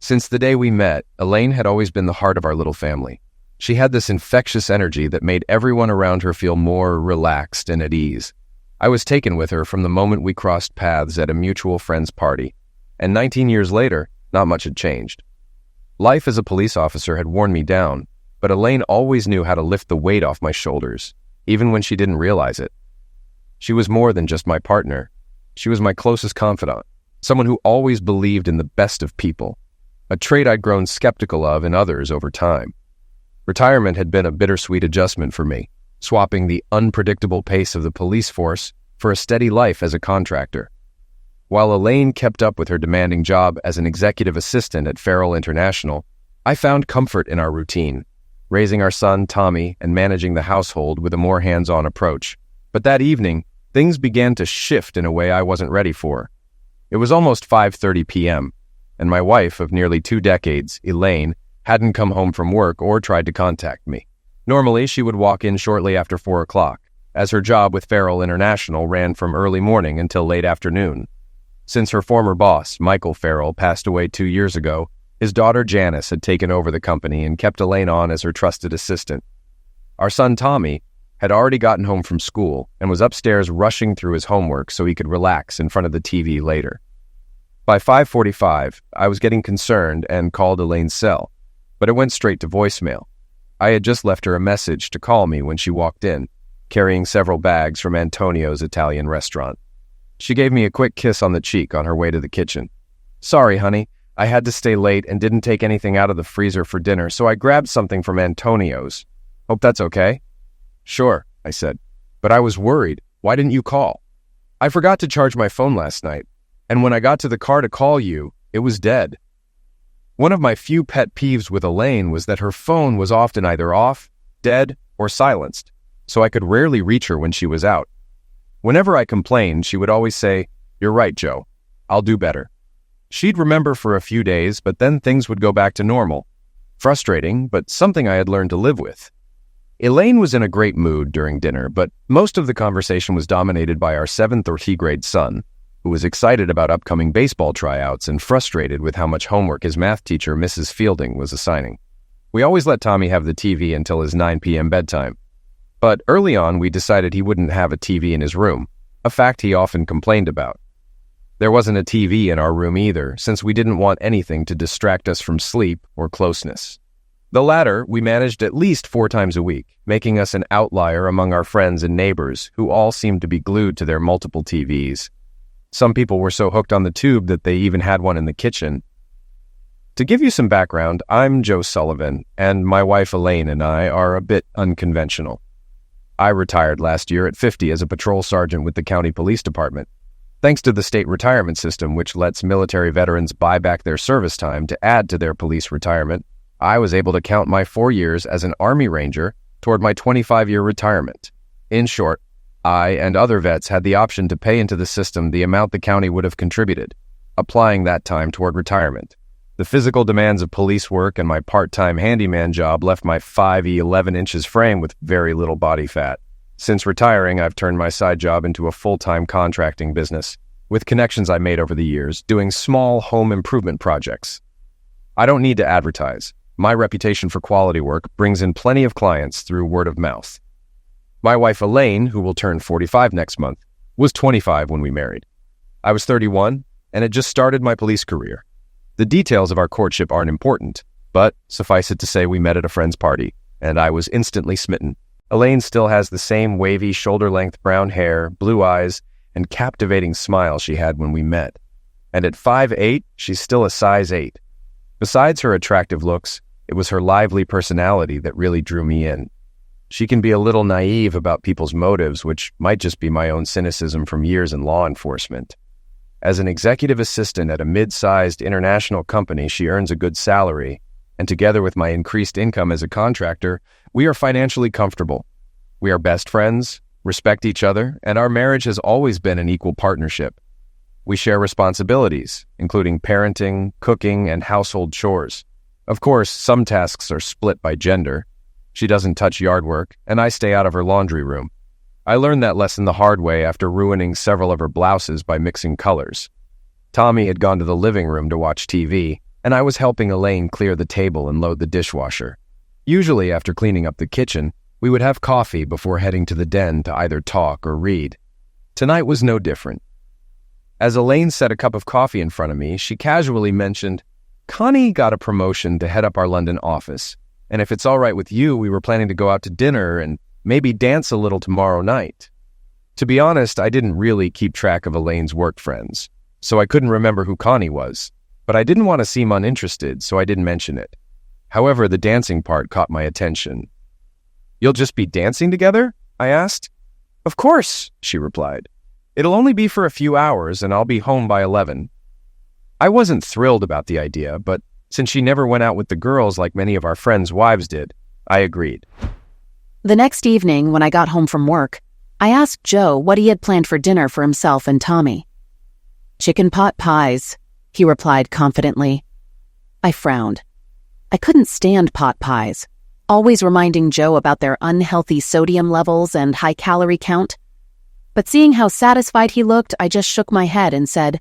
Since the day we met, Elaine had always been the heart of our little family. She had this infectious energy that made everyone around her feel more relaxed and at ease. I was taken with her from the moment we crossed paths at a mutual friend's party, and 19 years later, not much had changed. Life as a police officer had worn me down, but Elaine always knew how to lift the weight off my shoulders, even when she didn't realize it. She was more than just my partner. She was my closest confidant, someone who always believed in the best of people, a trait I'd grown skeptical of in others over time. Retirement had been a bittersweet adjustment for me, swapping the unpredictable pace of the police force for a steady life as a contractor. While Elaine kept up with her demanding job as an executive assistant at Farrell International, I found comfort in our routine, raising our son, Tommy, and managing the household with a more hands-on approach. But that evening, things began to shift in a way I wasn't ready for. It was almost 5:30 p.m., and my wife of nearly 2 decades, Elaine, hadn't come home from work or tried to contact me. Normally, she would walk in shortly after 4 o'clock, as her job with Farrell International ran from early morning until late afternoon. Since her former boss, Michael Farrell, passed away 2 years ago, his daughter Janice had taken over the company and kept Elaine on as her trusted assistant. Our son Tommy had already gotten home from school and was upstairs rushing through his homework so he could relax in front of the TV later. By 5:45, I was getting concerned and called Elaine's cell, but it went straight to voicemail. I had just left her a message to call me when she walked in, carrying several bags from Antonio's Italian restaurant. She gave me a quick kiss on the cheek on her way to the kitchen. "Sorry, honey, I had to stay late and didn't take anything out of the freezer for dinner, so I grabbed something from Antonio's. Hope that's okay?" "Sure," I said, "but I was worried. Why didn't you call?" "I forgot to charge my phone last night, and when I got to the car to call you, it was dead." One of my few pet peeves with Elaine was that her phone was often either off, dead, or silenced, so I could rarely reach her when she was out. Whenever I complained, she would always say, "You're right, Joe. I'll do better." She'd remember for a few days, but then things would go back to normal. Frustrating, but something I had learned to live with. Elaine was in a great mood during dinner, but most of the conversation was dominated by our 7th or 8th grade son, who was excited about upcoming baseball tryouts and frustrated with how much homework his math teacher, Mrs. Fielding, was assigning. We always let Tommy have the TV until his 9 p.m. bedtime. But early on, we decided he wouldn't have a TV in his room, a fact he often complained about. There wasn't a TV in our room either, since we didn't want anything to distract us from sleep or closeness. The latter we managed at least 4 times a week, making us an outlier among our friends and neighbors, who all seemed to be glued to their multiple TVs. Some people were so hooked on the tube that they even had one in the kitchen. To give you some background, I'm Joe Sullivan, and my wife Elaine and I are a bit unconventional. I retired last year at 50 as a patrol sergeant with the county police department. Thanks to the state retirement system, which lets military veterans buy back their service time to add to their police retirement, I was able to count my 4 years as an Army Ranger toward my 25-year retirement. In short, I and other vets had the option to pay into the system the amount the county would have contributed, applying that time toward retirement. The physical demands of police work and my part-time handyman job left my 5'11" 11 inches frame with very little body fat. Since retiring, I've turned my side job into a full-time contracting business, with connections I made over the years, doing small home improvement projects. I don't need to advertise. My reputation for quality work brings in plenty of clients through word of mouth. My wife Elaine, who will turn 45 next month, was 25 when we married. I was 31 and had just started my police career. The details of our courtship aren't important, but suffice it to say we met at a friend's party, and I was instantly smitten. Elaine still has the same wavy, shoulder-length brown hair, blue eyes, and captivating smile she had when we met. And at 5'8", she's still a size 8. Besides her attractive looks, it was her lively personality that really drew me in. She can be a little naive about people's motives, which might just be my own cynicism from years in law enforcement. As an executive assistant at a mid-sized international company, she earns a good salary, and together with my increased income as a contractor, we are financially comfortable. We are best friends, respect each other, and our marriage has always been an equal partnership. We share responsibilities, including parenting, cooking, and household chores. Of course, some tasks are split by gender. She doesn't touch yard work, and I stay out of her laundry room. I learned that lesson the hard way after ruining several of her blouses by mixing colors. Tommy had gone to the living room to watch TV, and I was helping Elaine clear the table and load the dishwasher. Usually, after cleaning up the kitchen, we would have coffee before heading to the den to either talk or read. Tonight was no different. As Elaine set a cup of coffee in front of me, she casually mentioned, "Connie got a promotion to head up our London office, and if it's all right with you, we were planning to go out to dinner and maybe dance a little tomorrow night." To be honest, I didn't really keep track of Elaine's work friends, so I couldn't remember who Connie was, but I didn't want to seem uninterested, so I didn't mention it. However, the dancing part caught my attention. "You'll just be dancing together?" I asked. "Of course," she replied. "It'll only be for a few hours, and I'll be home by 11. I wasn't thrilled about the idea, but since she never went out with the girls like many of our friends' wives did, I agreed. The next evening, when I got home from work, I asked Joe what he had planned for dinner for himself and Tommy. "Chicken pot pies," he replied confidently. I frowned. I couldn't stand pot pies, always reminding Joe about their unhealthy sodium levels and high calorie count. But seeing how satisfied he looked, I just shook my head and said,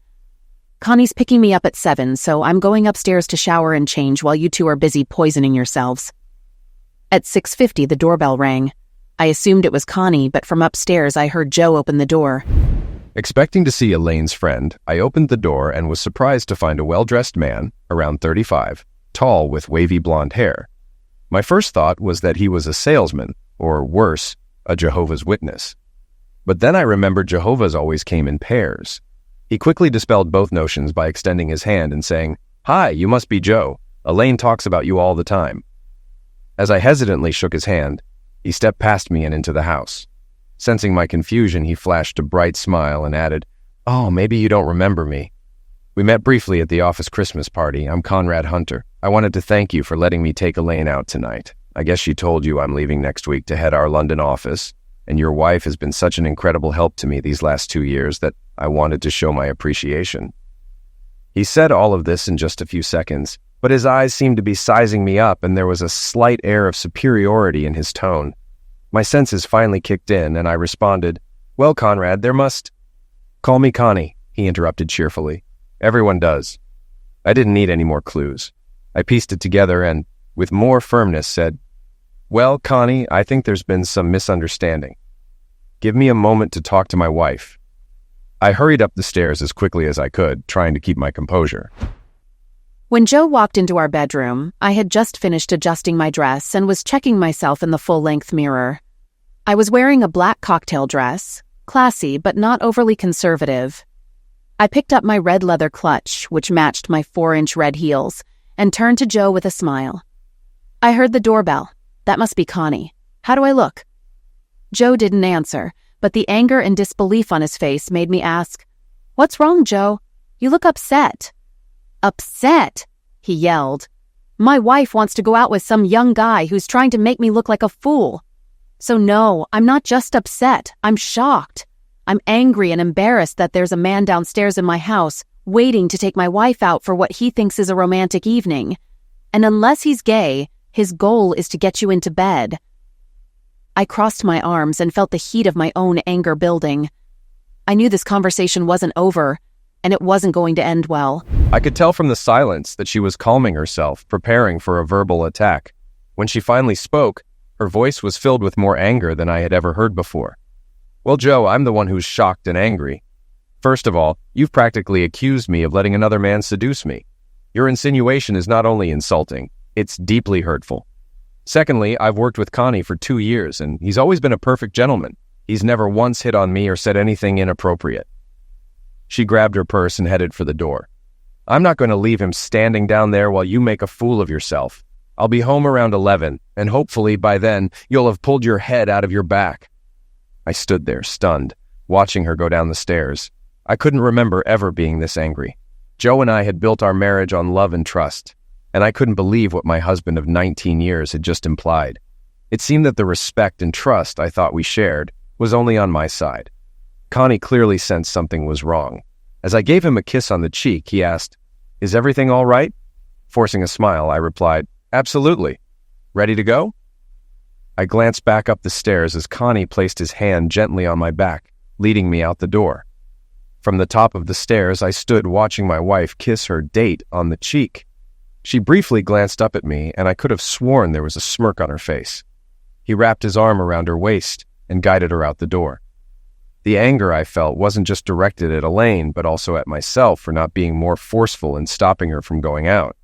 "Connie's picking me up at 7, so I'm going upstairs to shower and change while you two are busy poisoning yourselves." At 6:50, the doorbell rang. I assumed it was Connie, but from upstairs I heard Joe open the door. Expecting to see Elaine's friend, I opened the door and was surprised to find a well-dressed man, around 35, tall with wavy blonde hair. My first thought was that he was a salesman, or worse, a Jehovah's Witness. But then I remembered Jehovah's always came in pairs. He quickly dispelled both notions by extending his hand and saying, "Hi, you must be Joe. Elaine talks about you all the time." As I hesitantly shook his hand, he stepped past me and into the house. Sensing my confusion, he flashed a bright smile and added, "Oh, maybe you don't remember me. We met briefly at the office Christmas party. I'm Conrad Hunter. I wanted to thank you for letting me take Elaine out tonight. I guess she told you I'm leaving next week to head our London office, and your wife has been such an incredible help to me these last 2 years that I wanted to show my appreciation." He said all of this in just a few seconds, but his eyes seemed to be sizing me up, and there was a slight air of superiority in his tone. My senses finally kicked in, and I responded, "Well, Conrad, there must—" "Call me Connie," he interrupted cheerfully. "Everyone does." I didn't need any more clues. I pieced it together and, with more firmness, said, "Well, Connie, I think there's been some misunderstanding. Give me a moment to talk to my wife." I hurried up the stairs as quickly as I could, trying to keep my composure. When Joe walked into our bedroom, I had just finished adjusting my dress and was checking myself in the full-length mirror. I was wearing a black cocktail dress, classy but not overly conservative. I picked up my red leather clutch, which matched my 4-inch red heels, and turned to Joe with a smile. "I heard the doorbell. That must be Connie. How do I look?" Joe didn't answer, but the anger and disbelief on his face made me ask, "What's wrong, Joe? You look upset." "Upset?" he yelled. "My wife wants to go out with some young guy who's trying to make me look like a fool. So no, I'm not just upset, I'm shocked. I'm angry and embarrassed that there's a man downstairs in my house waiting to take my wife out for what he thinks is a romantic evening. And unless he's gay, his goal is to get you into bed." I crossed my arms and felt the heat of my own anger building. I knew this conversation wasn't over, and it wasn't going to end well. I could tell from the silence that she was calming herself, preparing for a verbal attack. When she finally spoke, her voice was filled with more anger than I had ever heard before. "Well, Joe, I'm the one who's shocked and angry. First of all, you've practically accused me of letting another man seduce me. Your insinuation is not only insulting, it's deeply hurtful. Secondly, I've worked with Connie for 2 years, and he's always been a perfect gentleman. He's never once hit on me or said anything inappropriate." She grabbed her purse and headed for the door. "I'm not going to leave him standing down there while you make a fool of yourself. I'll be home around 11, and hopefully by then you'll have pulled your head out of your back." I stood there, stunned, watching her go down the stairs. I couldn't remember ever being this angry. Joe and I had built our marriage on love and trust, and I couldn't believe what my husband of 19 years had just implied. It seemed that the respect and trust I thought we shared was only on my side. Connie clearly sensed something was wrong. As I gave him a kiss on the cheek, he asked, "Is everything all right?" Forcing a smile, I replied, "Absolutely. Ready to go?" I glanced back up the stairs as Connie placed his hand gently on my back, leading me out the door. From the top of the stairs, I stood watching my wife kiss her date on the cheek. She briefly glanced up at me, and I could have sworn there was a smirk on her face. He wrapped his arm around her waist and guided her out the door. The anger I felt wasn't just directed at Elaine, but also at myself for not being more forceful in stopping her from going out.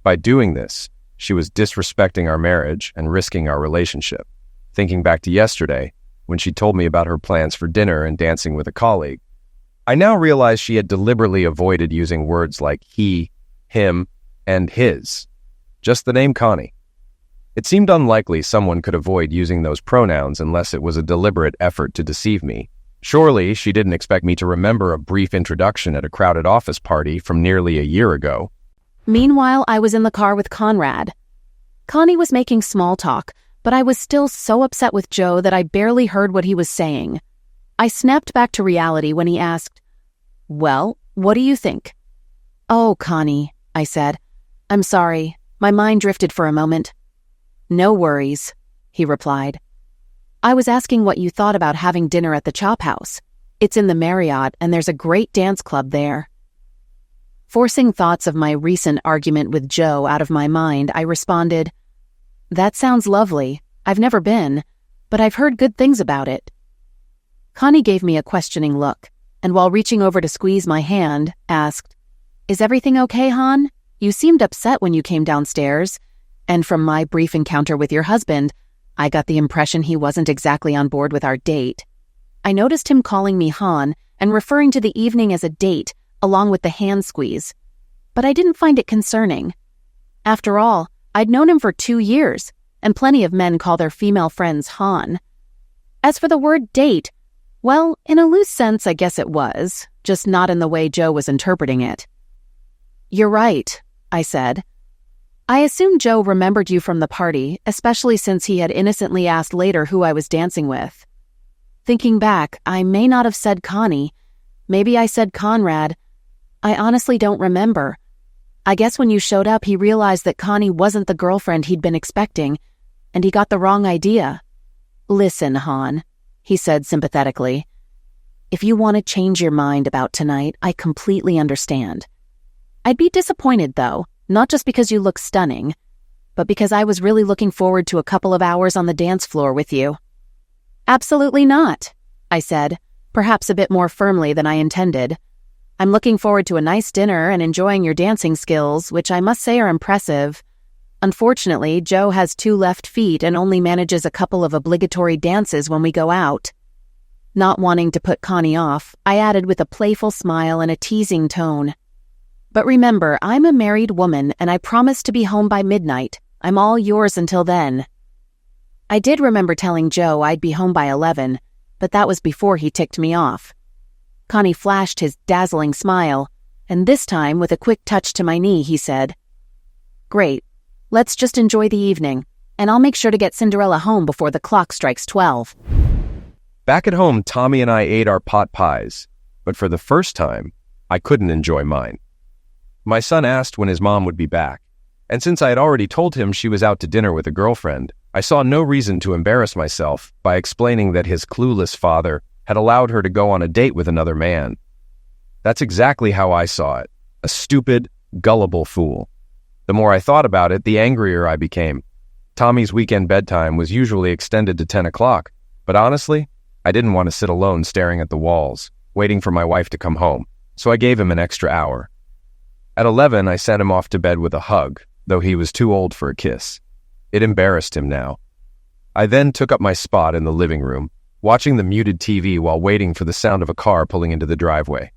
By doing this, she was disrespecting our marriage and risking our relationship. Thinking back to yesterday, when she told me about her plans for dinner and dancing with a colleague, I now realized she had deliberately avoided using words like he, him, and his. Just the name Connie. It seemed unlikely someone could avoid using those pronouns unless it was a deliberate effort to deceive me. Surely she didn't expect me to remember a brief introduction at a crowded office party from nearly a year ago. Meanwhile, I was in the car with Conrad. Connie was making small talk, but I was still so upset with Joe that I barely heard what he was saying. I snapped back to reality when he asked, "Well, what do you think?" "Oh, Connie," I said. "I'm sorry. My mind drifted for a moment." "No worries," he replied. "I was asking what you thought about having dinner at the Chop House. It's in the Marriott, and there's a great dance club there." Forcing thoughts of my recent argument with Joe out of my mind, I responded, "That sounds lovely. I've never been, but I've heard good things about it." Connie gave me a questioning look, and while reaching over to squeeze my hand, asked, "Is everything okay, Han? You seemed upset when you came downstairs, and from my brief encounter with your husband, I got the impression he wasn't exactly on board with our date." I noticed him calling me Han and referring to the evening as a date, along with the hand squeeze, but I didn't find it concerning. After all, I'd known him for 2 years, and plenty of men call their female friends Han. As for the word date, well, in a loose sense, I guess it was, just not in the way Joe was interpreting it. "You're right," I said. "I assume Joe remembered you from the party, especially since he had innocently asked later who I was dancing with. Thinking back, I may not have said Connie. Maybe I said Conrad. I honestly don't remember. I guess when you showed up, he realized that Connie wasn't the girlfriend he'd been expecting, and he got the wrong idea." "Listen, Han," he said sympathetically. "If you want to change your mind about tonight, I completely understand. I'd be disappointed, though, not just because you look stunning, but because I was really looking forward to a couple of hours on the dance floor with you." "Absolutely not," I said, perhaps a bit more firmly than I intended. "I'm looking forward to a nice dinner and enjoying your dancing skills, which I must say are impressive. Unfortunately, Joe has 2 left feet and only manages a couple of obligatory dances when we go out." Not wanting to put Connie off, I added with a playful smile and a teasing tone, "But remember, I'm a married woman and I promise to be home by midnight. I'm all yours until then." I did remember telling Joe I'd be home by 11, but that was before he ticked me off. Connie flashed his dazzling smile, and this time, with a quick touch to my knee, he said, "Great. Let's just enjoy the evening, and I'll make sure to get Cinderella home before the clock strikes 12. Back at home, Tommy and I ate our pot pies, but for the first time, I couldn't enjoy mine. My son asked when his mom would be back, and since I had already told him she was out to dinner with a girlfriend, I saw no reason to embarrass myself by explaining that his clueless father had allowed her to go on a date with another man. That's exactly how I saw it, a stupid, gullible fool. The more I thought about it, the angrier I became. Tommy's weekend bedtime was usually extended to 10 o'clock, but honestly, I didn't want to sit alone staring at the walls, waiting for my wife to come home, so I gave him an extra hour. At 11, I sent him off to bed with a hug, though he was too old for a kiss. It embarrassed him now. I then took up my spot in the living room, watching the muted TV while waiting for the sound of a car pulling into the driveway.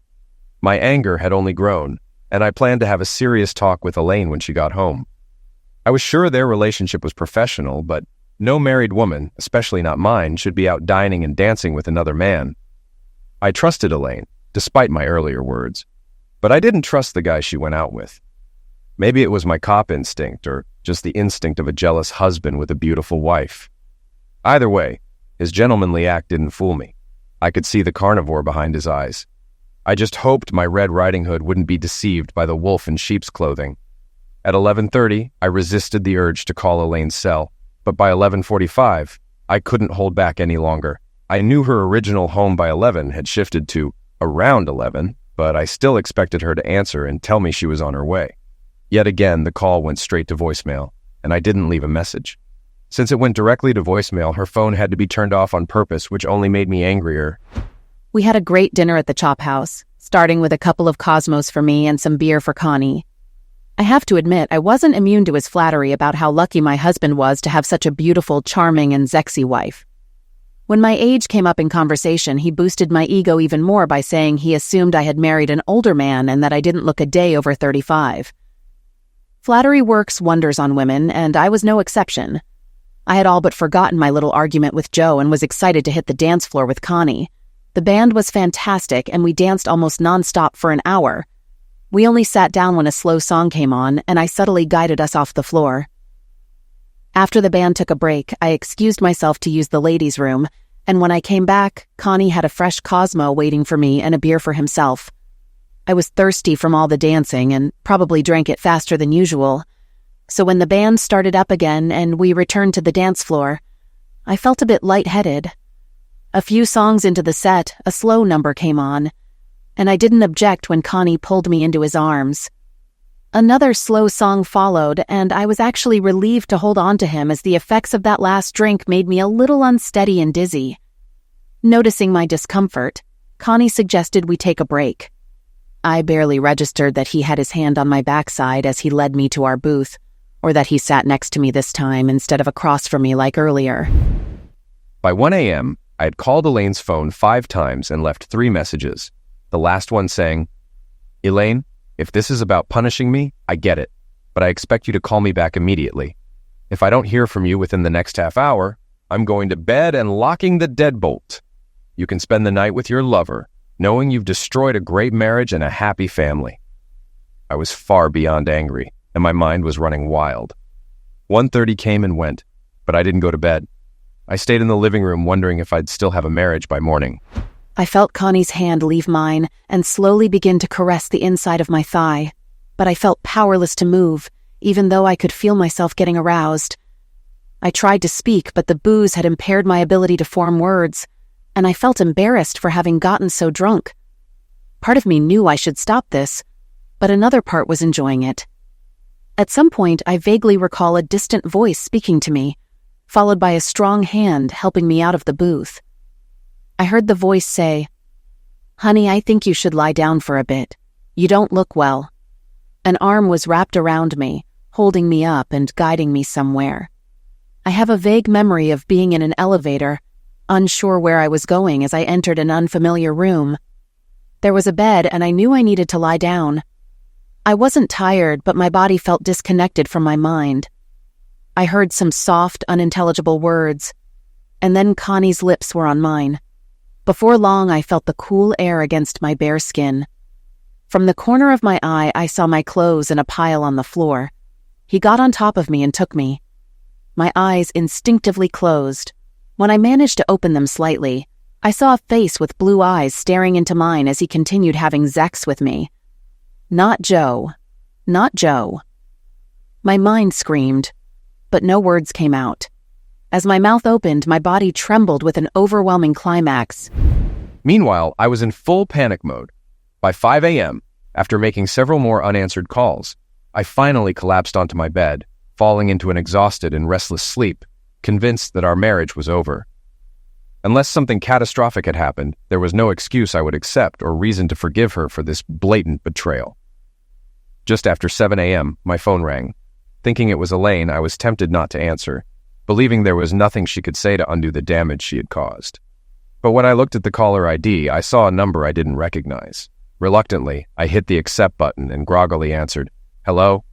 My anger had only grown, and I planned to have a serious talk with Elaine when she got home. I was sure their relationship was professional, but no married woman, especially not mine, should be out dining and dancing with another man. I trusted Elaine, despite my earlier words, but I didn't trust the guy she went out with. Maybe it was my cop instinct, or just the instinct of a jealous husband with a beautiful wife. Either way, his gentlemanly act didn't fool me. I could see the carnivore behind his eyes. I just hoped my Red Riding Hood wouldn't be deceived by the wolf in sheep's clothing. At 11:30, I resisted the urge to call Elaine's cell, but by 11:45, I couldn't hold back any longer. I knew her original home by 11 had shifted to around 11, but I still expected her to answer and tell me she was on her way. Yet again, the call went straight to voicemail, and I didn't leave a message. Since it went directly to voicemail, her phone had to be turned off on purpose, which only made me angrier. We had a great dinner at the Chop House, starting with a couple of Cosmos for me and some beer for Connie. I have to admit, I wasn't immune to his flattery about how lucky my husband was to have such a beautiful, charming, and sexy wife. When my age came up in conversation, he boosted my ego even more by saying he assumed I had married an older man and that I didn't look a day over 35. Flattery works wonders on women, and I was no exception. I had all but forgotten my little argument with Joe and was excited to hit the dance floor with Connie. The band was fantastic, and we danced almost nonstop for an hour. We only sat down when a slow song came on, and I subtly guided us off the floor. After the band took a break, I excused myself to use the ladies' room, and when I came back, Connie had a fresh Cosmo waiting for me and a beer for himself. I was thirsty from all the dancing and probably drank it faster than usual. So when the band started up again and we returned to the dance floor, I felt a bit lightheaded. A few songs into the set, a slow number came on, and I didn't object when Connie pulled me into his arms. Another slow song followed, and I was actually relieved to hold on to him as the effects of that last drink made me a little unsteady and dizzy. Noticing my discomfort, Connie suggested we take a break. I barely registered that he had his hand on my backside as he led me to our booth, or that he sat next to me this time instead of across from me like earlier. By 1 a.m., I had called Elaine's phone 5 times and left 3 messages. The last one saying, "Elaine, if this is about punishing me, I get it, but I expect you to call me back immediately. If I don't hear from you within the next half hour, I'm going to bed and locking the deadbolt. You can spend the night with your lover, knowing you've destroyed a great marriage and a happy family." I was far beyond angry, and my mind was running wild. 1:30 came and went, but I didn't go to bed. I stayed in the living room wondering if I'd still have a marriage by morning. I felt Connie's hand leave mine and slowly begin to caress the inside of my thigh, but I felt powerless to move, even though I could feel myself getting aroused. I tried to speak, but the booze had impaired my ability to form words, and I felt embarrassed for having gotten so drunk. Part of me knew I should stop this, but another part was enjoying it. At some point, I vaguely recall a distant voice speaking to me, followed by a strong hand helping me out of the booth. I heard the voice say, "Honey, I think you should lie down for a bit. You don't look well." An arm was wrapped around me, holding me up and guiding me somewhere. I have a vague memory of being in an elevator, unsure where I was going as I entered an unfamiliar room. There was a bed, and I knew I needed to lie down. I wasn't tired, but my body felt disconnected from my mind. I heard some soft, unintelligible words, and then Connie's lips were on mine. Before long, I felt the cool air against my bare skin. From the corner of my eye, I saw my clothes in a pile on the floor. He got on top of me and took me. My eyes instinctively closed. When I managed to open them slightly, I saw a face with blue eyes staring into mine as he continued having sex with me. Not Joe. Not Joe. My mind screamed, but no words came out. As my mouth opened, my body trembled with an overwhelming climax. Meanwhile, I was in full panic mode. By 5 a.m., after making several more unanswered calls, I finally collapsed onto my bed, falling into an exhausted and restless sleep, convinced that our marriage was over. Unless something catastrophic had happened, there was no excuse I would accept or reason to forgive her for this blatant betrayal. Just after 7 a.m., my phone rang. Thinking it was Elaine, I was tempted not to answer, believing there was nothing she could say to undo the damage she had caused. But when I looked at the caller ID, I saw a number I didn't recognize. Reluctantly, I hit the accept button and groggily answered, "Hello?"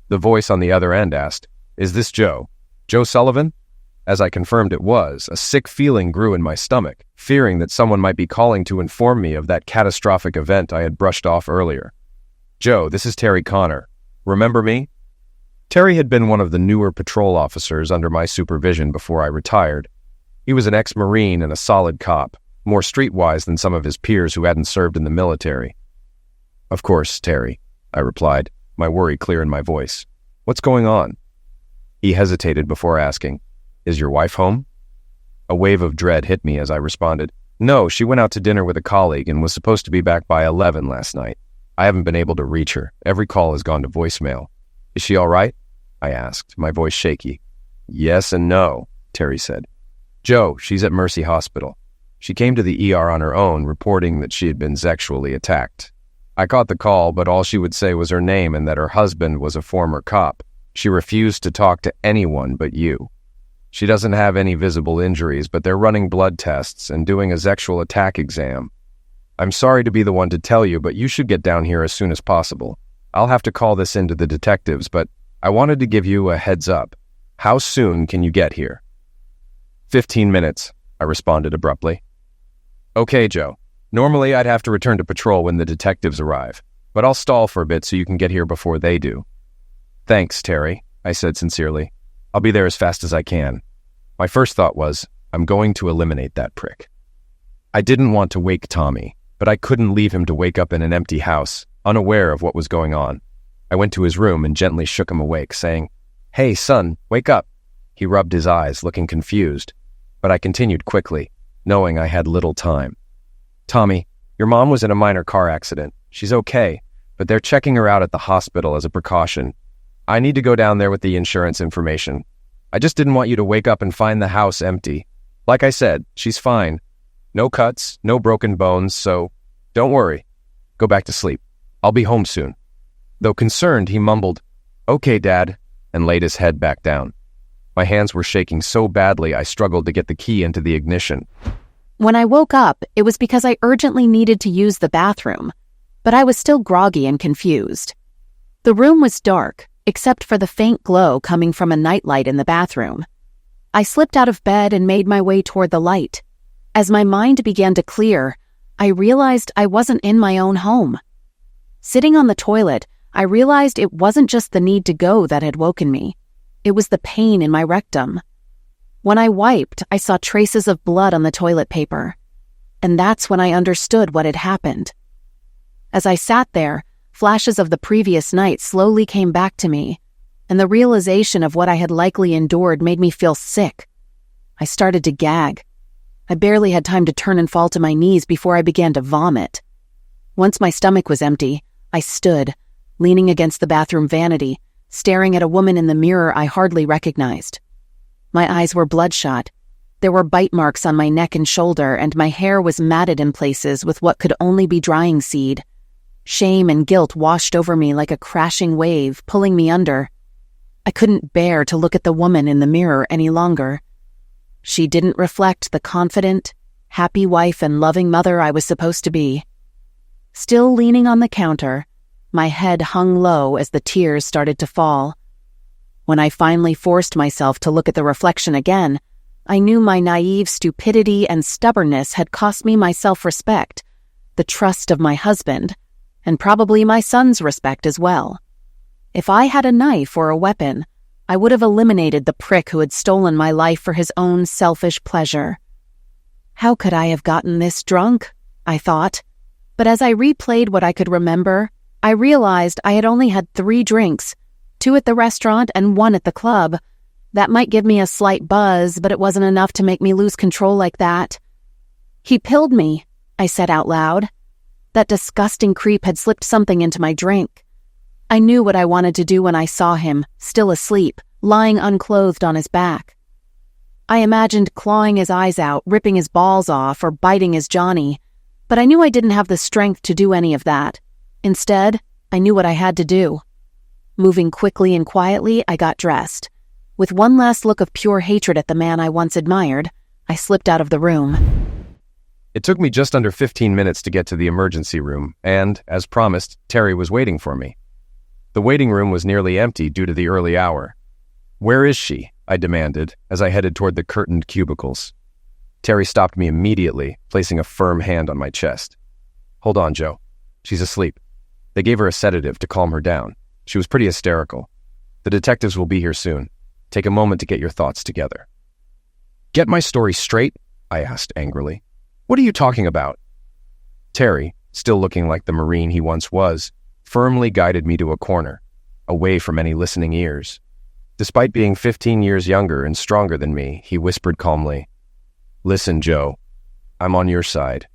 The voice on the other end asked, "Is this Joe? Joe Sullivan?" As I confirmed it was, a sick feeling grew in my stomach, fearing that someone might be calling to inform me of that catastrophic event I had brushed off earlier. "Joe, this is Terry Connor. Remember me?" Terry had been one of the newer patrol officers under my supervision before I retired. He was an ex-Marine and a solid cop, more streetwise than some of his peers who hadn't served in the military. "Of course, Terry," I replied, my worry clear in my voice. "What's going on?" He hesitated before asking, "Is your wife home?" A wave of dread hit me as I responded, "No, she went out to dinner with a colleague and was supposed to be back by 11 last night. I haven't been able to reach her. Every call has gone to voicemail." Is she all right? I asked, my voice shaky. Yes and no, Terry said. Joe, she's at Mercy Hospital. She came to the ER on her own, reporting that she had been sexually attacked. I caught the call, but all she would say was her name and that her husband was a former cop. She refused to talk to anyone but you. She doesn't have any visible injuries, but they're running blood tests and doing a sexual attack exam. I'm sorry to be the one to tell you, but you should get down here as soon as possible. I'll have to call this in to the detectives, but I wanted to give you a heads up. How soon can you get here? 15 minutes, I responded abruptly. Okay, Joe. Normally I'd have to return to patrol when the detectives arrive, but I'll stall for a bit so you can get here before they do. Thanks, Terry, I said sincerely. I'll be there as fast as I can. My first thought was, I'm going to eliminate that prick. I didn't want to wake Tommy, but I couldn't leave him to wake up in an empty house, unaware of what was going on. I went to his room and gently shook him awake, saying, Hey, son, wake up. He rubbed his eyes, looking confused, but I continued quickly, knowing I had little time. Tommy, your mom was in a minor car accident. She's okay, but they're checking her out at the hospital as a precaution. I need to go down there with the insurance information. I just didn't want you to wake up and find the house empty. Like I said, she's fine. No cuts, no broken bones, so don't worry. Go back to sleep. I'll be home soon. Though concerned, he mumbled, Okay, Dad, and laid his head back down. My hands were shaking so badly I struggled to get the key into the ignition. When I woke up, it was because I urgently needed to use the bathroom, but I was still groggy and confused. The room was dark, except for the faint glow coming from a nightlight in the bathroom. I slipped out of bed and made my way toward the light. As my mind began to clear, I realized I wasn't in my own home. Sitting on the toilet, I realized it wasn't just the need to go that had woken me. It was the pain in my rectum. When I wiped, I saw traces of blood on the toilet paper. And that's when I understood what had happened. As I sat there, flashes of the previous night slowly came back to me, and the realization of what I had likely endured made me feel sick. I started to gag. I barely had time to turn and fall to my knees before I began to vomit. Once my stomach was empty, I stood, leaning against the bathroom vanity, staring at a woman in the mirror I hardly recognized. My eyes were bloodshot. There were bite marks on my neck and shoulder, and my hair was matted in places with what could only be drying seed. Shame and guilt washed over me like a crashing wave, pulling me under. I couldn't bear to look at the woman in the mirror any longer. She didn't reflect the confident, happy wife and loving mother I was supposed to be. Still leaning on the counter, my head hung low as the tears started to fall. When I finally forced myself to look at the reflection again, I knew my naive stupidity and stubbornness had cost me my self-respect, the trust of my husband, and probably my son's respect as well. If I had a knife or a weapon, I would have eliminated the prick who had stolen my life for his own selfish pleasure. How could I have gotten this drunk? I thought. But as I replayed what I could remember, I realized I had only had 3 drinks, 2 at the restaurant and 1 at the club. That might give me a slight buzz, but it wasn't enough to make me lose control like that. He pilled me, I said out loud. That disgusting creep had slipped something into my drink. I knew what I wanted to do when I saw him, still asleep, lying unclothed on his back. I imagined clawing his eyes out, ripping his balls off, or biting his Johnny, but I knew I didn't have the strength to do any of that. Instead, I knew what I had to do. Moving quickly and quietly, I got dressed. With one last look of pure hatred at the man I once admired, I slipped out of the room. It took me just under 15 minutes to get to the emergency room, and, as promised, Terry was waiting for me. The waiting room was nearly empty due to the early hour. Where is she? I demanded, as I headed toward the curtained cubicles. Terry stopped me immediately, placing a firm hand on my chest. Hold on, Joe. She's asleep. They gave her a sedative to calm her down. She was pretty hysterical. The detectives will be here soon. Take a moment to get your thoughts together. Get my story straight? I asked angrily. What are you talking about? Terry, still looking like the Marine he once was, firmly guided me to a corner, away from any listening ears. Despite being 15 years younger and stronger than me, he whispered calmly, Listen, Joe, I'm on your side.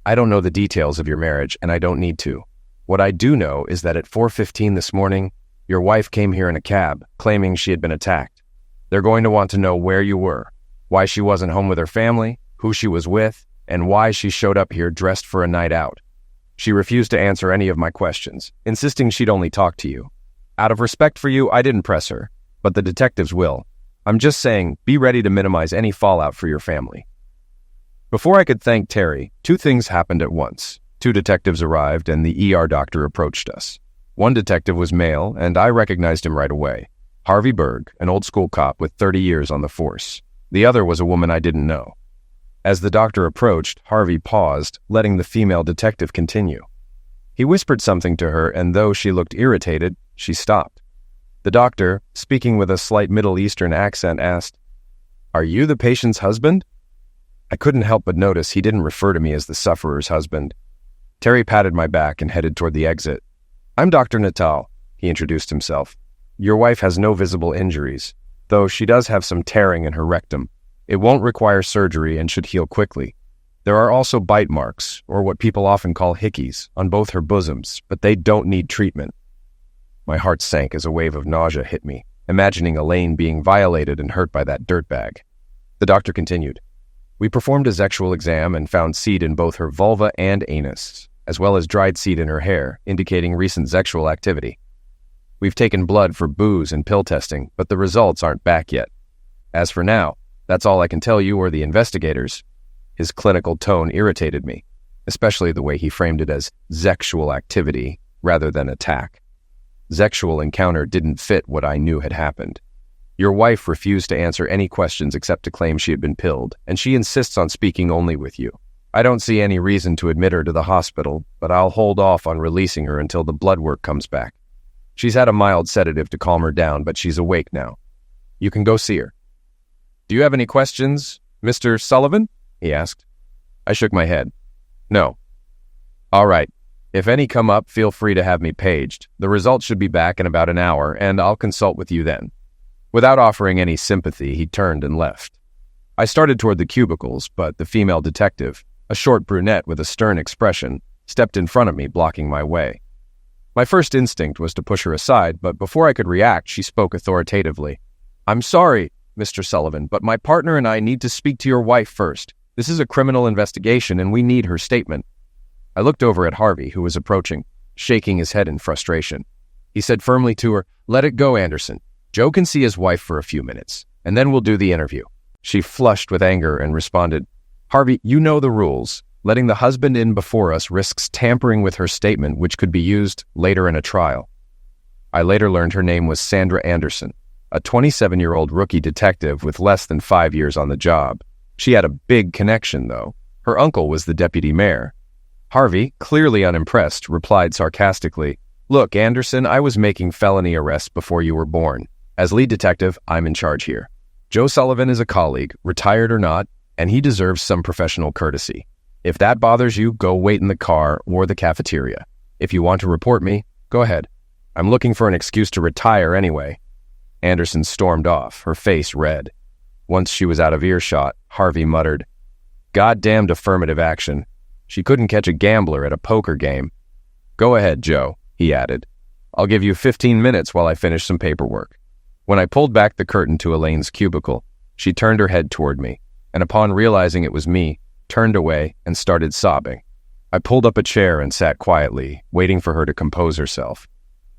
I don't know the details of your marriage, and I don't need to. What I do know is that at 4:15 this morning, Your wife came here in a cab, claiming she had been attacked. They're going to want to know where you were, why she wasn't home with her family, who she was with, and why she showed up here dressed for a night out. She refused to answer any of my questions, insisting she'd only talk to you. Out of respect for you, I didn't press her, but the detectives will. I'm just saying, be ready to minimize any fallout for your family. Before I could thank Terry, two things happened at once. Two detectives arrived and the ER doctor approached us. One detective was male, and I recognized him right away. Harvey Berg, an old-school cop with 30 years on the force. The other was a woman I didn't know. As the doctor approached, Harvey paused, letting the female detective continue. He whispered something to her, and though she looked irritated, she stopped. The doctor, speaking with a slight Middle Eastern accent, asked, "Are you the patient's husband?" I couldn't help but notice he didn't refer to me as the sufferer's husband. Terry patted my back and headed toward the exit. "I'm Dr. Natal," he introduced himself. "Your wife has no visible injuries, though she does have some tearing in her rectum. It won't require surgery and should heal quickly. There are also bite marks, or what people often call hickeys, on both her bosoms, but they don't need treatment." My heart sank as a wave of nausea hit me, imagining Elaine being violated and hurt by that dirtbag. The doctor continued. "We performed a sexual exam and found seed in both her vulva and anus, as well as dried seed in her hair, indicating recent sexual activity. We've taken blood for booze and pill testing, but the results aren't back yet. As for now, that's all I can tell you or the investigators." His clinical tone irritated me, especially the way he framed it as sexual activity rather than attack. Sexual encounter didn't fit what I knew had happened. Your wife refused to answer any questions except to claim she had been pilled, and she insists on speaking only with you. I don't see any reason to admit her to the hospital, but I'll hold off on releasing her until the blood work comes back. She's had a mild sedative to calm her down, but she's awake now. You can go see her." "Do you have any questions, Mr. Sullivan?" he asked. I shook my head. "No." "All right. If any come up, feel free to have me paged. The results should be back in about an hour, and I'll consult with you then." Without offering any sympathy, he turned and left. I started toward the cubicles, but the female detective, a short brunette with a stern expression, stepped in front of me, blocking my way. My first instinct was to push her aside, but before I could react, she spoke authoritatively. "I'm sorry, Mr. Sullivan, but my partner and I need to speak to your wife first. This is a criminal investigation, and we need her statement." I looked over at Harvey, who was approaching, shaking his head in frustration. He said firmly to her, "Let it go, Anderson. Joe can see his wife for a few minutes, and then we'll do the interview." She flushed with anger and responded, "Harvey, you know the rules. Letting the husband in before us risks tampering with her statement, which could be used later in a trial." I later learned her name was Sandra Anderson, a 27-year-old rookie detective with less than 5 years on the job. She had a big connection, though. Her uncle was the deputy mayor. Harvey, clearly unimpressed, replied sarcastically, "Look, Anderson, I was making felony arrests before you were born. As lead detective, I'm in charge here. Joe Sullivan is a colleague, retired or not, and he deserves some professional courtesy. If that bothers you, go wait in the car or the cafeteria. If you want to report me, go ahead. I'm looking for an excuse to retire anyway." Anderson stormed off, her face red. Once she was out of earshot, Harvey muttered, "Goddamned affirmative action. She couldn't catch a gambler at a poker game." "Go ahead, Joe," he added. "I'll give you 15 minutes while I finish some paperwork." When I pulled back the curtain to Elaine's cubicle, she turned her head toward me, and upon realizing it was me, turned away and started sobbing. I pulled up a chair and sat quietly, waiting for her to compose herself.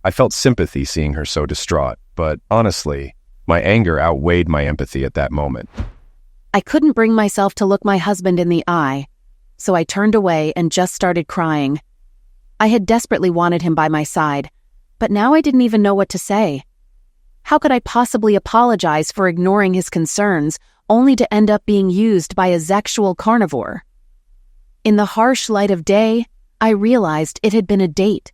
I felt sympathy seeing her so distraught, but honestly, my anger outweighed my empathy at that moment. I couldn't bring myself to look my husband in the eye, so I turned away and just started crying. I had desperately wanted him by my side, but now I didn't even know what to say. How could I possibly apologize for ignoring his concerns, only to end up being used by a sexual carnivore? In the harsh light of day, I realized it had been a date.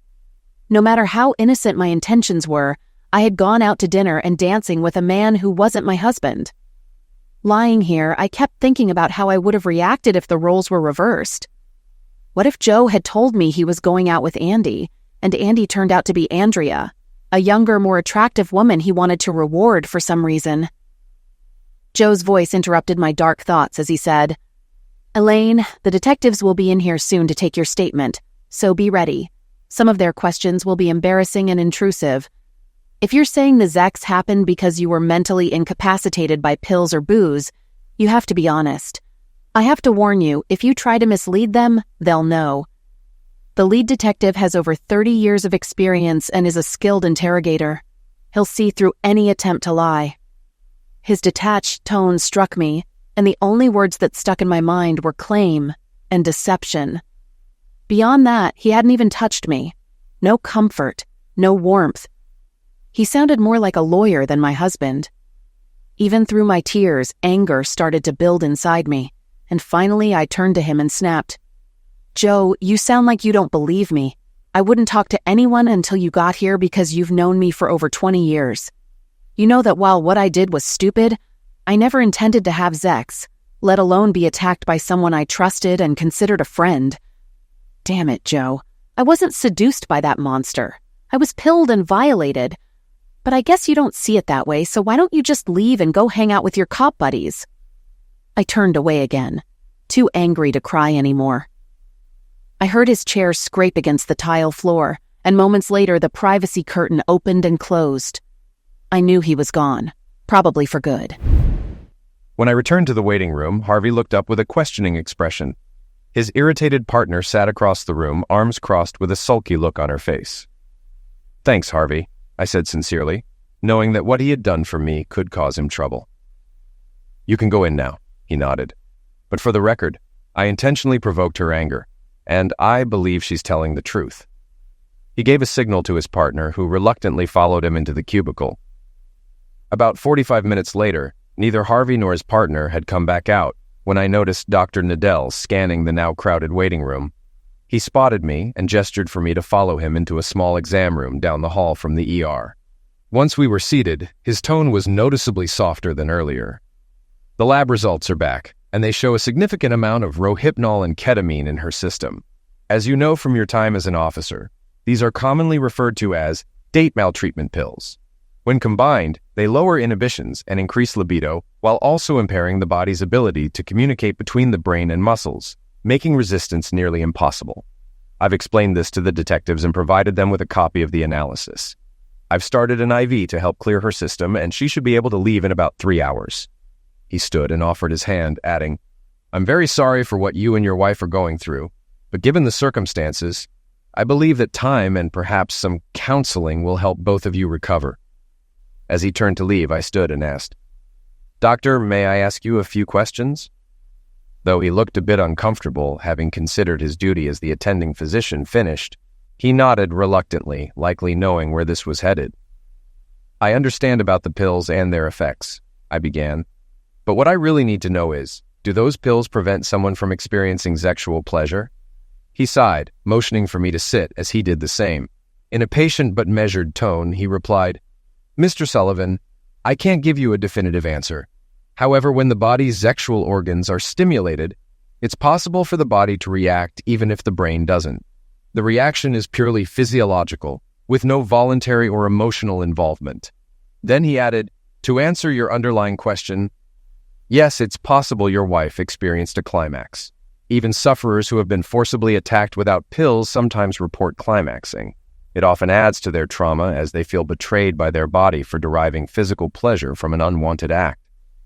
No matter how innocent my intentions were, I had gone out to dinner and dancing with a man who wasn't my husband. Lying here, I kept thinking about how I would have reacted if the roles were reversed. What if Joe had told me he was going out with Andy, and Andy turned out to be Andrea, a younger, more attractive woman he wanted to reward for some reason? Joe's voice interrupted my dark thoughts as he said, "Elaine, the detectives will be in here soon to take your statement, so be ready. Some of their questions will be embarrassing and intrusive. If you're saying the Zex happened because you were mentally incapacitated by pills or booze, you have to be honest. I have to warn you, if you try to mislead them, they'll know. The lead detective has over 30 years of experience and is a skilled interrogator. He'll see through any attempt to lie. His detached tone struck me, and the only words that stuck in my mind were claim and deception. Beyond that, he hadn't even touched me. No comfort, no warmth. He sounded more like a lawyer than my husband. Even through my tears, anger started to build inside me, and finally I turned to him and snapped, "Joe, you sound like you don't believe me. I wouldn't talk to anyone until you got here because you've known me for over 20 years. You know that while what I did was stupid, I never intended to have Zex, let alone be attacked by someone I trusted and considered a friend. Damn it, Joe. I wasn't seduced by that monster. I was pilled and violated. But I guess you don't see it that way, so why don't you just leave and go hang out with your cop buddies?" I turned away again, too angry to cry anymore. I heard his chair scrape against the tile floor, and moments later the privacy curtain opened and closed. I knew he was gone, probably for good. When I returned to the waiting room, Harvey looked up with a questioning expression. His irritated partner sat across the room, arms crossed with a sulky look on her face. "Thanks, Harvey," I said sincerely, knowing that what he had done for me could cause him trouble. "You can go in now," he nodded. "But for the record, I intentionally provoked her anger, and I believe she's telling the truth." He gave a signal to his partner, who reluctantly followed him into the cubicle. About 45 minutes later, neither Harvey nor his partner had come back out when I noticed Dr. Nadell scanning the now crowded waiting room. He spotted me and gestured for me to follow him into a small exam room down the hall from the ER. Once we were seated, his tone was noticeably softer than earlier. "The lab results are back, and they show a significant amount of rohypnol and ketamine in her system. As you know from your time as an officer, these are commonly referred to as date maltreatment pills. When combined, they lower inhibitions and increase libido while also impairing the body's ability to communicate between the brain and muscles, making resistance nearly impossible. I've explained this to the detectives and provided them with a copy of the analysis. I've started an IV to help clear her system, and she should be able to leave in about 3 hours." He stood and offered his hand, adding, "I'm very sorry for what you and your wife are going through, but given the circumstances, I believe that time and perhaps some counseling will help both of you recover." As he turned to leave, I stood and asked, "Doctor, may I ask you a few questions?" Though he looked a bit uncomfortable, having considered his duty as the attending physician finished, he nodded reluctantly, likely knowing where this was headed. "I understand about the pills and their effects," I began, "but what I really need to know is, do those pills prevent someone from experiencing sexual pleasure?" He sighed, motioning for me to sit as he did the same. In a patient but measured tone, he replied, "Mr. Sullivan, I can't give you a definitive answer. However, when the body's sexual organs are stimulated, it's possible for the body to react even if the brain doesn't. The reaction is purely physiological, with no voluntary or emotional involvement." Then he added, "To answer your underlying question, yes, it's possible your wife experienced a climax. Even sufferers who have been forcibly attacked without pills sometimes report climaxing. It often adds to their trauma as they feel betrayed by their body for deriving physical pleasure from an unwanted act.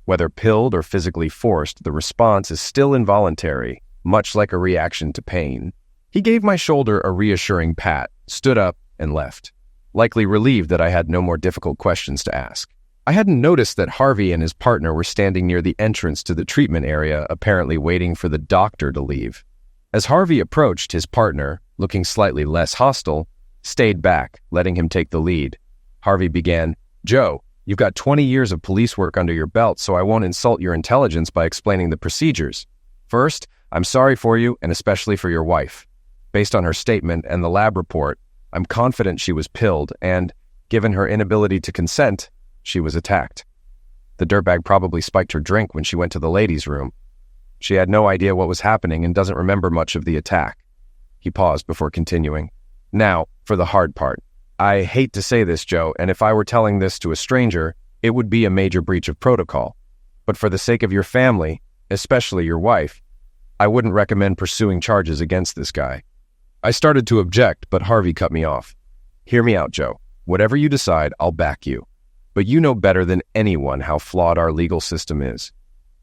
Whether pilled or physically forced, the response is still involuntary, much like a reaction to pain." He gave my shoulder a reassuring pat, stood up, and left, likely relieved that I had no more difficult questions to ask. I hadn't noticed that Harvey and his partner were standing near the entrance to the treatment area, apparently waiting for the doctor to leave. As Harvey approached, his partner, looking slightly less hostile, stayed back, letting him take the lead. Harvey began, "Joe, you've got 20 years of police work under your belt, so I won't insult your intelligence by explaining the procedures. First, I'm sorry for you, and especially for your wife. Based on her statement and the lab report, I'm confident she was pilled, and, given her inability to consent, she was attacked. The dirtbag probably spiked her drink when she went to the ladies' room. She had no idea what was happening and doesn't remember much of the attack." He paused before continuing. "Now, for the hard part. I hate to say this, Joe, and if I were telling this to a stranger, it would be a major breach of protocol. But for the sake of your family, especially your wife, I wouldn't recommend pursuing charges against this guy." I started to object, but Harvey cut me off. "Hear me out, Joe. Whatever you decide, I'll back you. But you know better than anyone how flawed our legal system is.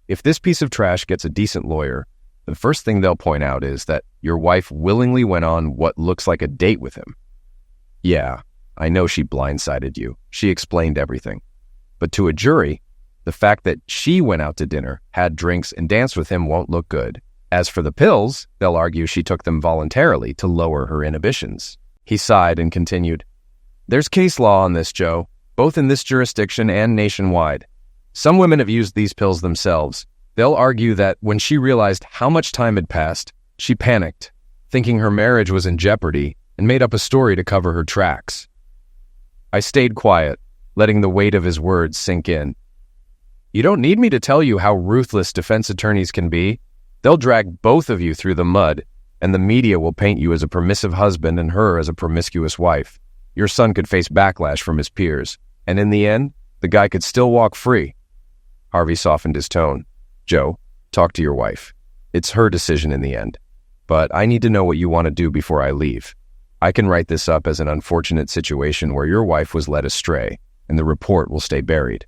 If this piece of trash gets a decent lawyer, the first thing they'll point out is that your wife willingly went on what looks like a date with him. Yeah, I know she blindsided you. She explained everything. But to a jury, the fact that she went out to dinner, had drinks, and danced with him won't look good. As for the pills, they'll argue she took them voluntarily to lower her inhibitions. He sighed and continued, There's case law on this, Joe, both in this jurisdiction and nationwide. Some women have used these pills themselves. They'll argue that when she realized how much time had passed, she panicked, thinking her marriage was in jeopardy, and made up a story to cover her tracks. I stayed quiet, letting the weight of his words sink in. You don't need me to tell you how ruthless defense attorneys can be. They'll drag both of you through the mud, and the media will paint you as a permissive husband and her as a promiscuous wife. Your son could face backlash from his peers, and in the end, the guy could still walk free. Harvey softened his tone. Joe, talk to your wife. It's her decision in the end. But I need to know what you want to do before I leave. I can write this up as an unfortunate situation where your wife was led astray, and the report will stay buried.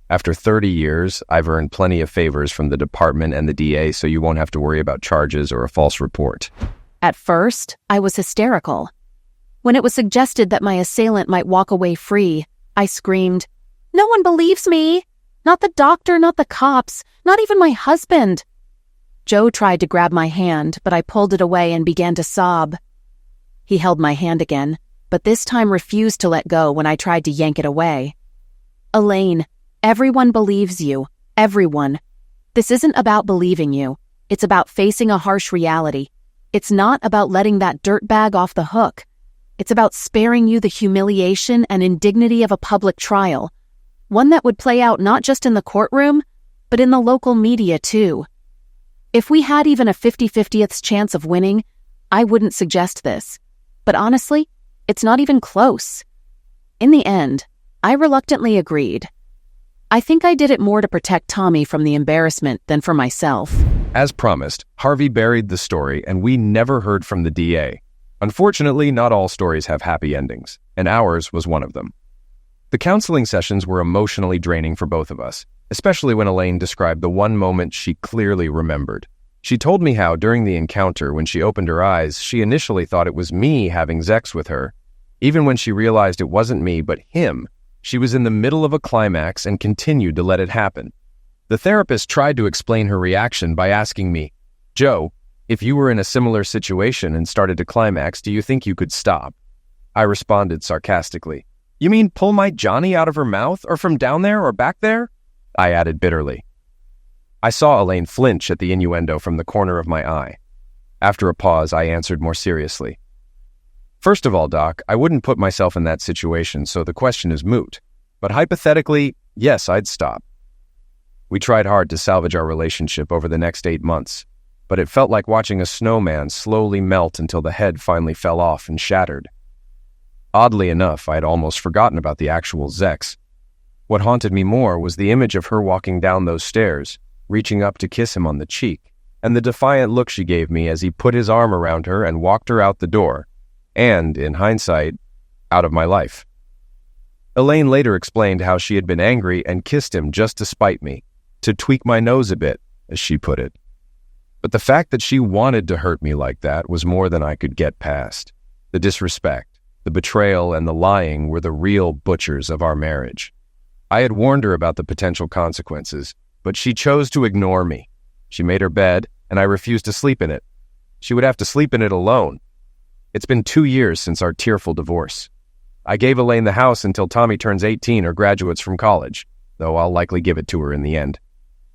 After 30 years, I've earned plenty of favors from the department and the DA, so you won't have to worry about charges or a false report. At first, I was hysterical. When it was suggested that my assailant might walk away free, I screamed, No one believes me! Not the doctor, not the cops, not even my husband. Joe tried to grab my hand, but I pulled it away and began to sob. He held my hand again, but this time refused to let go when I tried to yank it away. Elaine, everyone believes you. Everyone. This isn't about believing you. It's about facing a harsh reality. It's not about letting that dirtbag off the hook. It's about sparing you the humiliation and indignity of a public trial, one that would play out not just in the courtroom, but in the local media too. If we had even a 50/50th chance of winning, I wouldn't suggest this. But honestly, it's not even close. In the end, I reluctantly agreed. I think I did it more to protect Tommy from the embarrassment than for myself. As promised, Harvey buried the story, and we never heard from the DA. Unfortunately, not all stories have happy endings, and ours was one of them. The counseling sessions were emotionally draining for both of us, especially when Elaine described the one moment she clearly remembered. She told me how, during the encounter, when she opened her eyes, she initially thought it was me having sex with her. Even when she realized it wasn't me but him, she was in the middle of a climax and continued to let it happen. The therapist tried to explain her reaction by asking me, Joe, if you were in a similar situation and started to climax, do you think you could stop? I responded sarcastically, You mean pull my Johnny out of her mouth, or from down there or back there? I added bitterly. I saw Elaine flinch at the innuendo from the corner of my eye. After a pause, I answered more seriously. First of all, Doc, I wouldn't put myself in that situation, so the question is moot. But hypothetically, yes, I'd stop. We tried hard to salvage our relationship over the next 8 months, but it felt like watching a snowman slowly melt until the head finally fell off and shattered. Oddly enough, I had almost forgotten about the actual Zex. What haunted me more was the image of her walking down those stairs, reaching up to kiss him on the cheek, and the defiant look she gave me as he put his arm around her and walked her out the door, and, in hindsight, out of my life. Elaine later explained how she had been angry and kissed him just to spite me, to tweak my nose a bit, as she put it. But the fact that she wanted to hurt me like that was more than I could get past. The disrespect, the betrayal, and the lying were the real butchers of our marriage. I had warned her about the potential consequences, but she chose to ignore me. She made her bed, and I refused to sleep in it. She would have to sleep in it alone. It's been 2 years since our tearful divorce. I gave Elaine the house until Tommy turns 18 or graduates from college, though I'll likely give it to her in the end.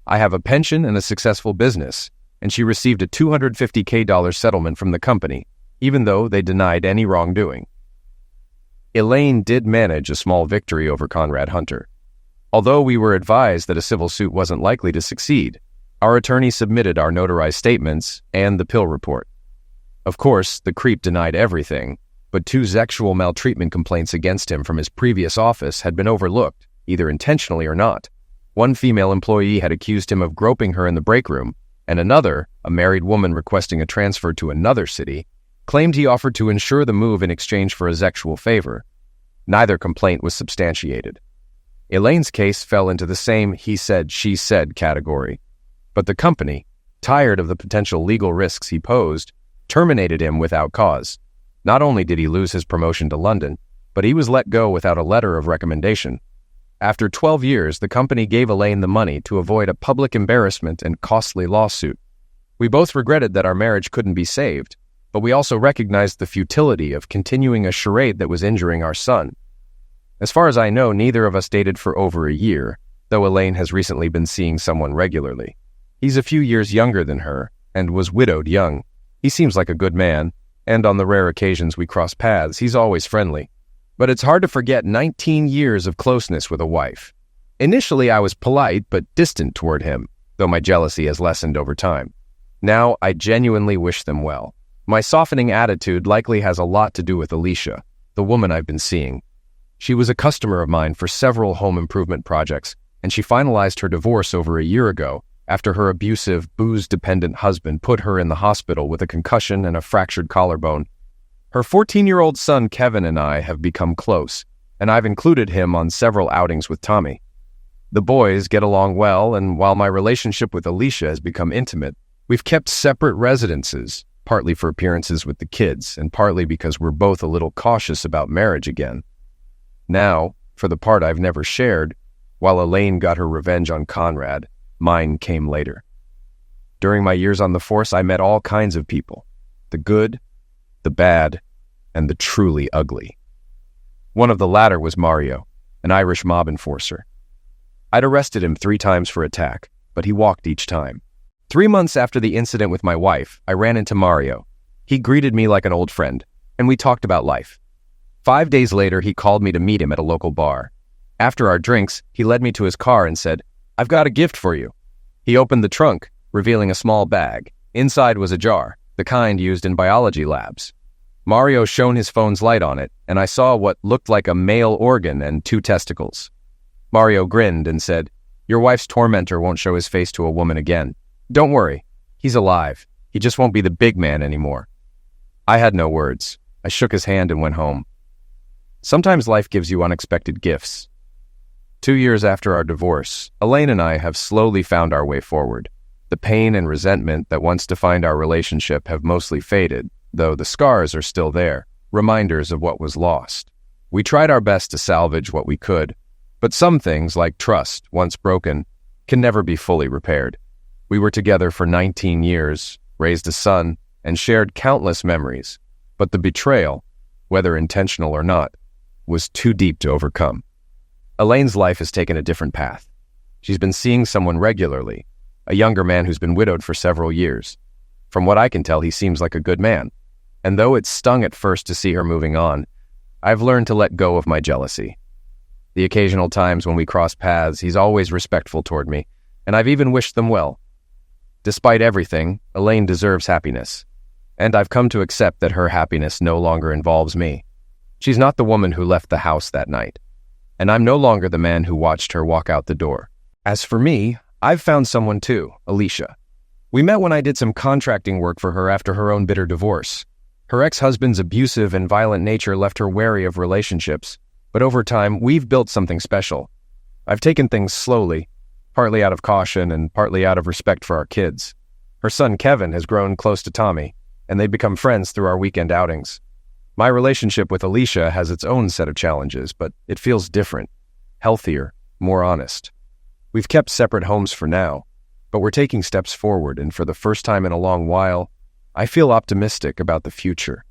I have a pension and a successful business, and she received a $250K settlement from the company, even though they denied any wrongdoing. Elaine did manage a small victory over Conrad Hunter. Although we were advised that a civil suit wasn't likely to succeed, our attorney submitted our notarized statements and the pill report. Of course, the creep denied everything, but 2 sexual maltreatment complaints against him from his previous office had been overlooked, either intentionally or not. One female employee had accused him of groping her in the break room, and another, a married woman requesting a transfer to another city, claimed he offered to insure the move in exchange for a sexual favor. Neither complaint was substantiated. Elaine's case fell into the same he said, she said category. But the company, tired of the potential legal risks he posed, terminated him without cause. Not only did he lose his promotion to London, but he was let go without a letter of recommendation. After 12 years, the company gave Elaine the money to avoid a public embarrassment and costly lawsuit. We both regretted that our marriage couldn't be saved, but we also recognized the futility of continuing a charade that was injuring our son. As far as I know, neither of us dated for over a year, though Elaine has recently been seeing someone regularly. He's a few years younger than her, and was widowed young. He seems like a good man, and on the rare occasions we cross paths, he's always friendly. But it's hard to forget 19 years of closeness with a wife. Initially, I was polite but distant toward him, though my jealousy has lessened over time. Now, I genuinely wish them well. My softening attitude likely has a lot to do with Alicia, the woman I've been seeing. She was a customer of mine for several home improvement projects, and she finalized her divorce over a year ago after her abusive, booze-dependent husband put her in the hospital with a concussion and a fractured collarbone. Her 14-year-old son Kevin and I have become close, and I've included him on several outings with Tommy. The boys get along well, and while my relationship with Alicia has become intimate, we've kept separate residences, partly for appearances with the kids, and partly because we're both a little cautious about marriage again. Now, for the part I've never shared, while Elaine got her revenge on Conrad, mine came later. During my years on the force, I met all kinds of people. The good, the bad, and the truly ugly. One of the latter was Mario, an Irish mob enforcer. I'd arrested him 3 times for attack, but he walked each time. 3 months after the incident with my wife, I ran into Mario. He greeted me like an old friend, and we talked about life. 5 days later, he called me to meet him at a local bar. After our drinks, he led me to his car and said, "I've got a gift for you." He opened the trunk, revealing a small bag. Inside was a jar, the kind used in biology labs. Mario shone his phone's light on it, and I saw what looked like a male organ and 2 testicles. Mario grinned and said, "Your wife's tormentor won't show his face to a woman again. Don't worry, he's alive. He just won't be the big man anymore." I had no words. I shook his hand and went home. Sometimes life gives you unexpected gifts. 2 years after our divorce, Elaine and I have slowly found our way forward. The pain and resentment that once defined our relationship have mostly faded, though the scars are still there, reminders of what was lost. We tried our best to salvage what we could, but some things, like trust, once broken, can never be fully repaired. We were together for 19 years, raised a son, and shared countless memories, but the betrayal, whether intentional or not, was too deep to overcome. Elaine's life has taken a different path. She's been seeing someone regularly, a younger man who's been widowed for several years. From what I can tell, he seems like a good man. And though it stung at first to see her moving on, I've learned to let go of my jealousy. The occasional times when we cross paths, he's always respectful toward me, and I've even wished them well. Despite everything, Elaine deserves happiness, and I've come to accept that her happiness no longer involves me. She's not the woman who left the house that night, and I'm no longer the man who watched her walk out the door. As for me, I've found someone too, Alicia. We met when I did some contracting work for her after her own bitter divorce. Her ex-husband's abusive and violent nature left her wary of relationships, but over time, we've built something special. I've taken things slowly, partly out of caution and partly out of respect for our kids. Her son Kevin has grown close to Tommy, and they've become friends through our weekend outings. My relationship with Alicia has its own set of challenges, but it feels different, healthier, more honest. We've kept separate homes for now, but we're taking steps forward, and for the first time in a long while, I feel optimistic about the future.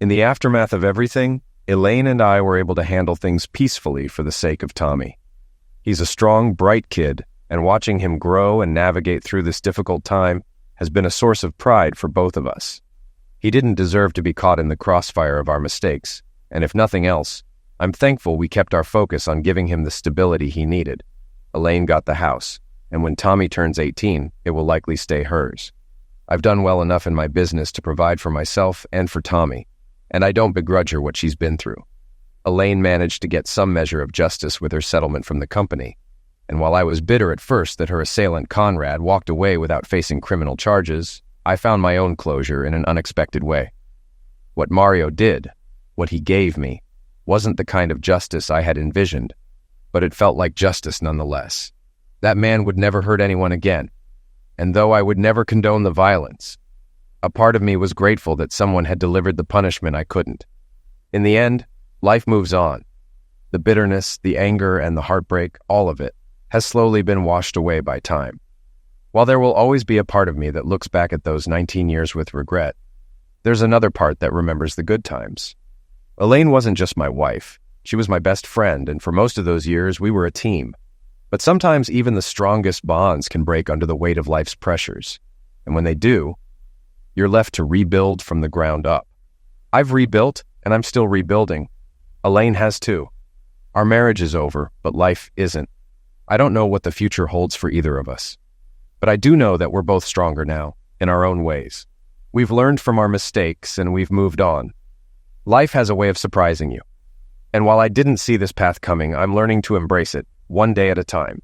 In the aftermath of everything, Elaine and I were able to handle things peacefully for the sake of Tommy. He's a strong, bright kid, and watching him grow and navigate through this difficult time has been a source of pride for both of us. He didn't deserve to be caught in the crossfire of our mistakes, and if nothing else, I'm thankful we kept our focus on giving him the stability he needed. Elaine got the house, and when Tommy turns 18, it will likely stay hers. I've done well enough in my business to provide for myself and for Tommy, and I don't begrudge her what she's been through. Elaine managed to get some measure of justice with her settlement from the company, and while I was bitter at first that her assailant Conrad walked away without facing criminal charges, I found my own closure in an unexpected way. What Mario did, what he gave me, wasn't the kind of justice I had envisioned, but it felt like justice nonetheless. That man would never hurt anyone again, and though I would never condone the violence, a part of me was grateful that someone had delivered the punishment I couldn't. In the end, life moves on. The bitterness, the anger, and the heartbreak, all of it, has slowly been washed away by time. While there will always be a part of me that looks back at those 19 years with regret, there's another part that remembers the good times. Elaine wasn't just my wife. She was my best friend, and for most of those years, we were a team. But sometimes even the strongest bonds can break under the weight of life's pressures. And when they do, you're left to rebuild from the ground up. I've rebuilt, and I'm still rebuilding. Elaine has too. Our marriage is over, but life isn't. I don't know what the future holds for either of us. But I do know that we're both stronger now, in our own ways. We've learned from our mistakes, and we've moved on. Life has a way of surprising you. And while I didn't see this path coming, I'm learning to embrace it, one day at a time.